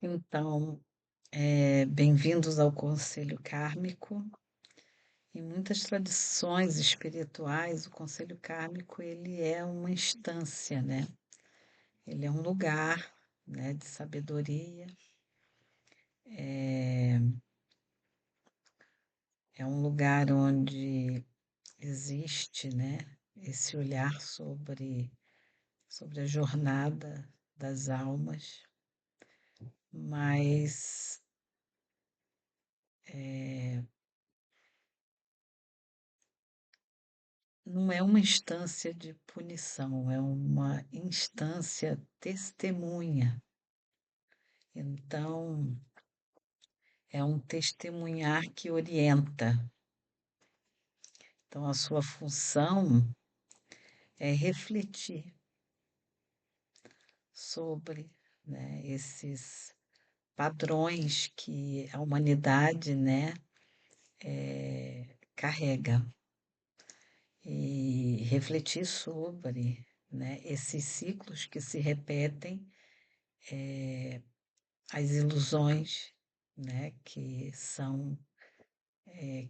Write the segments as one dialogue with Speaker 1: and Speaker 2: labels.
Speaker 1: Então, bem-vindos ao Conselho Kármico. Em muitas tradições espirituais, o Conselho Kármico ele é uma instância, né? Ele é um lugar, né, de sabedoria, é, é um lugar onde existe, né, esse olhar sobre a jornada das almas, mas é, não é uma instância de punição, é uma instância testemunha. Então, é um testemunhar que orienta. Então, a sua função é refletir sobre, né, esses padrões que a humanidade, né, carrega e refletir sobre, né, esses ciclos que se repetem, as ilusões, né, que são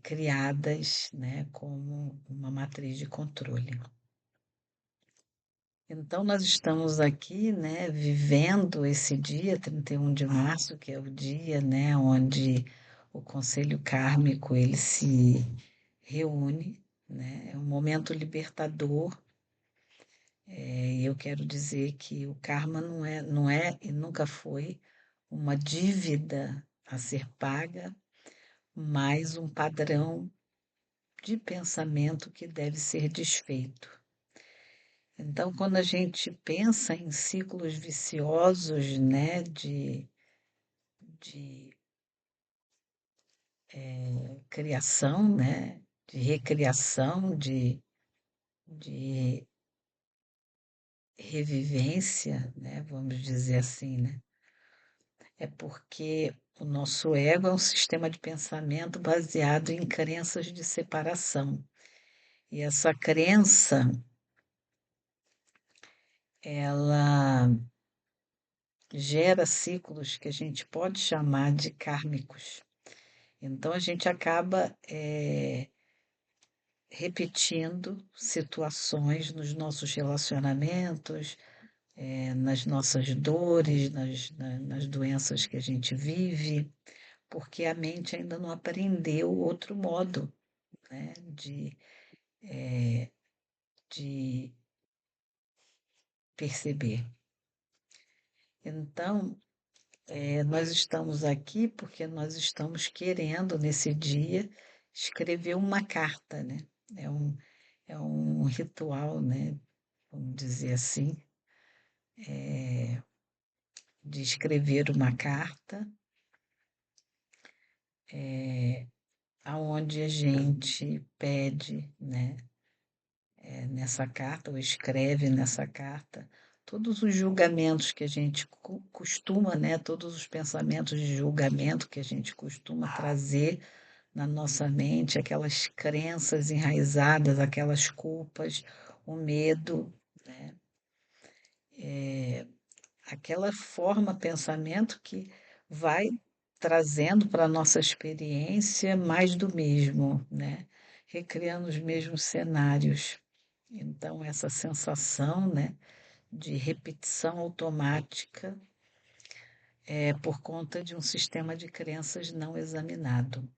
Speaker 1: criadas, né, como uma matriz de controle. Então, nós estamos aqui, né, vivendo esse dia, 31 de março, que é o dia, né, onde o Conselho Kármico ele se reúne, né, é um momento libertador. E eu quero dizer que o karma não é e nunca foi uma dívida a ser paga, mas um padrão de pensamento que deve ser desfeito. Então, quando a gente pensa em ciclos viciosos, né, de criação, né, de recriação, de revivência, né, vamos dizer assim, né, é porque o nosso ego é um sistema de pensamento baseado em crenças de separação. E essa crença, ela gera ciclos que a gente pode chamar de kármicos. Então, a gente acaba repetindo situações nos nossos relacionamentos, nas nossas dores, nas doenças que a gente vive, porque a mente ainda não aprendeu outro modo, né, de perceber. Então, nós estamos aqui porque nós estamos querendo, nesse dia, escrever uma carta, né? É um, é um ritual, né? Vamos dizer assim, de escrever uma carta, aonde a gente pede, né? Nessa carta, ou escreve nessa carta, todos os julgamentos que a gente costuma, né? Todos os pensamentos de julgamento que a gente costuma trazer na nossa mente, aquelas crenças enraizadas, aquelas culpas, o medo, né? Aquela forma pensamento que vai trazendo para a nossa experiência mais do mesmo, né? Recriando os mesmos cenários. Então, essa sensação, né, de repetição automática é por conta de um sistema de crenças não examinado.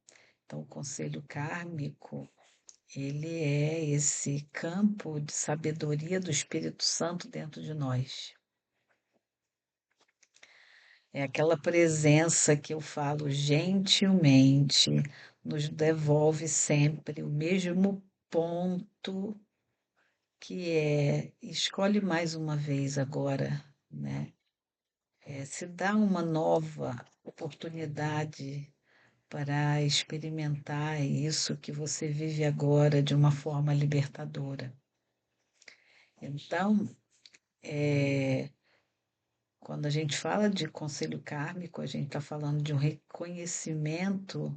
Speaker 1: Então, o conselho kármico ele é esse campo de sabedoria do Espírito Santo dentro de nós. É aquela presença que eu falo gentilmente, nos devolve sempre o mesmo ponto, que é escolhe mais uma vez agora, né? Se dá uma nova oportunidade para experimentar isso que você vive agora de uma forma libertadora. Então, quando a gente fala de conselho kármico, a gente está falando de um reconhecimento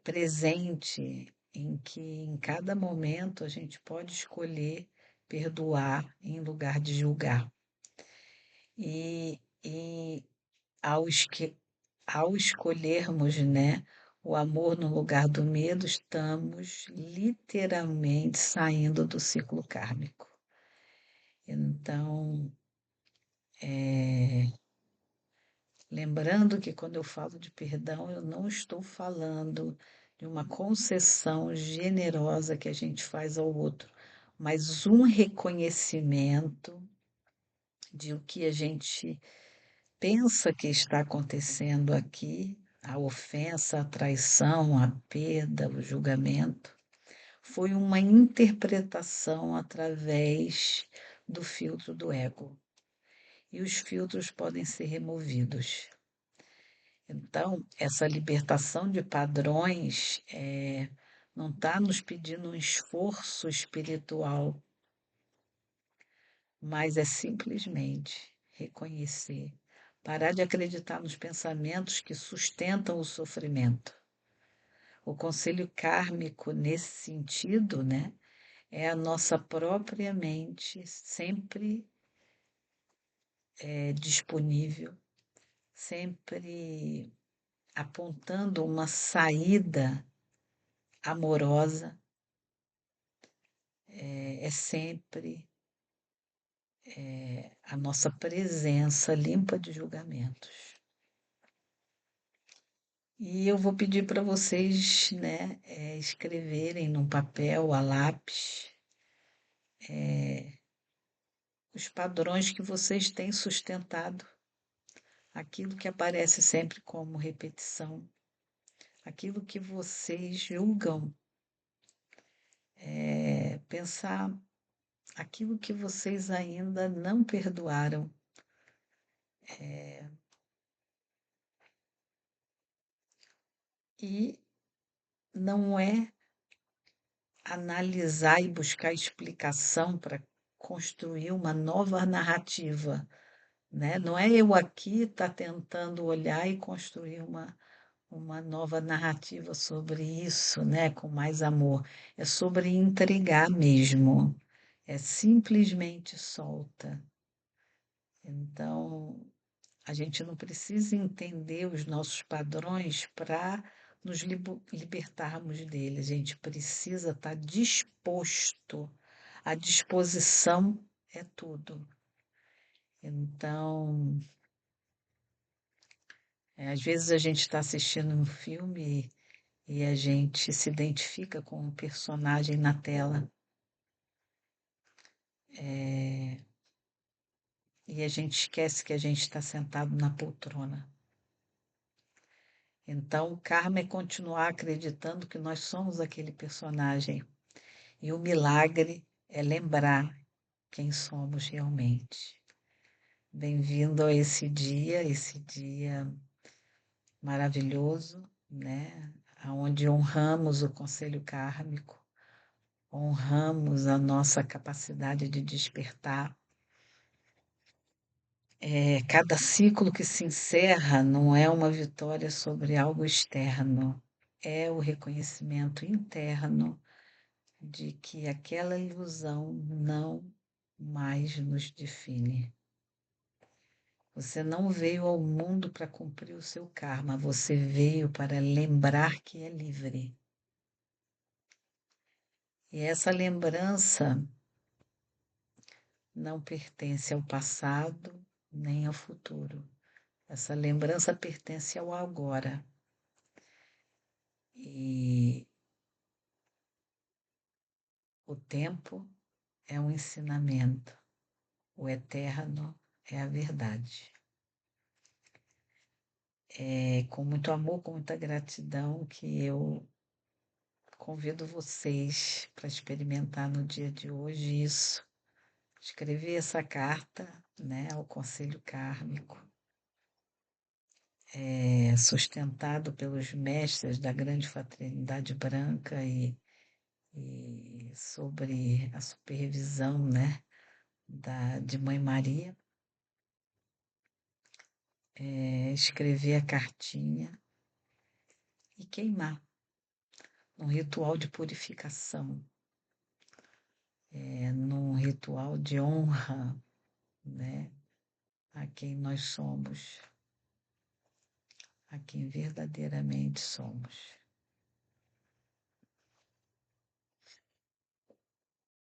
Speaker 1: presente em que em cada momento a gente pode escolher perdoar em lugar de julgar. E ao, esque- ao escolhermos, né, o amor no lugar do medo, estamos literalmente saindo do ciclo kármico. Então, lembrando que quando eu falo de perdão, eu não estou falando de uma concessão generosa que a gente faz ao outro, mas um reconhecimento de o que a gente pensa que está acontecendo aqui, a ofensa, a traição, a perda, o julgamento, foi uma interpretação através do filtro do ego. E os filtros podem ser removidos. Então, essa libertação de padrões não está nos pedindo um esforço espiritual, mas é simplesmente reconhecer, parar de acreditar nos pensamentos que sustentam o sofrimento. O conselho kármico, nesse sentido, né, é a nossa própria mente sempre disponível, sempre apontando uma saída amorosa, é sempre a nossa presença limpa de julgamentos. E eu vou pedir para vocês, né, escreverem num papel a lápis os padrões que vocês têm sustentado, aquilo que aparece sempre como repetição, aquilo que vocês julgam, pensar aquilo que vocês ainda não perdoaram. E não é analisar e buscar explicação para construir uma nova narrativa, né? Não é eu aqui estar tentando olhar e construir uma nova narrativa sobre isso, né? Com mais amor. É sobre entregar mesmo. É simplesmente solta. Então, a gente não precisa entender os nossos padrões para nos libertarmos deles. A gente precisa estar disposto. A disposição é tudo. Então, às vezes a gente está assistindo um filme e a gente se identifica com um personagem na tela. E a gente esquece que a gente está sentado na poltrona. Então, o karma é continuar acreditando que nós somos aquele personagem. E o milagre é lembrar quem somos realmente. Bem-vindo a esse dia maravilhoso, né? Onde honramos o conselho kármico, honramos a nossa capacidade de despertar. Cada ciclo que se encerra não é uma vitória sobre algo externo, é o reconhecimento interno de que aquela ilusão não mais nos define. Você não veio ao mundo para cumprir o seu karma, você veio para lembrar que é livre. E essa lembrança não pertence ao passado nem ao futuro. Essa lembrança pertence ao agora. E o tempo é um ensinamento, o eterno é a verdade. É com muito amor, com muita gratidão que eu convido vocês para experimentar no dia de hoje isso, escrever essa carta, né, ao Conselho Kármico, sustentado pelos mestres da Grande Fraternidade Branca e sobre a supervisão, né, de Mãe Maria, escrever a cartinha e queimar num ritual de purificação, num ritual de honra, né, a quem nós somos. a quem verdadeiramente somos.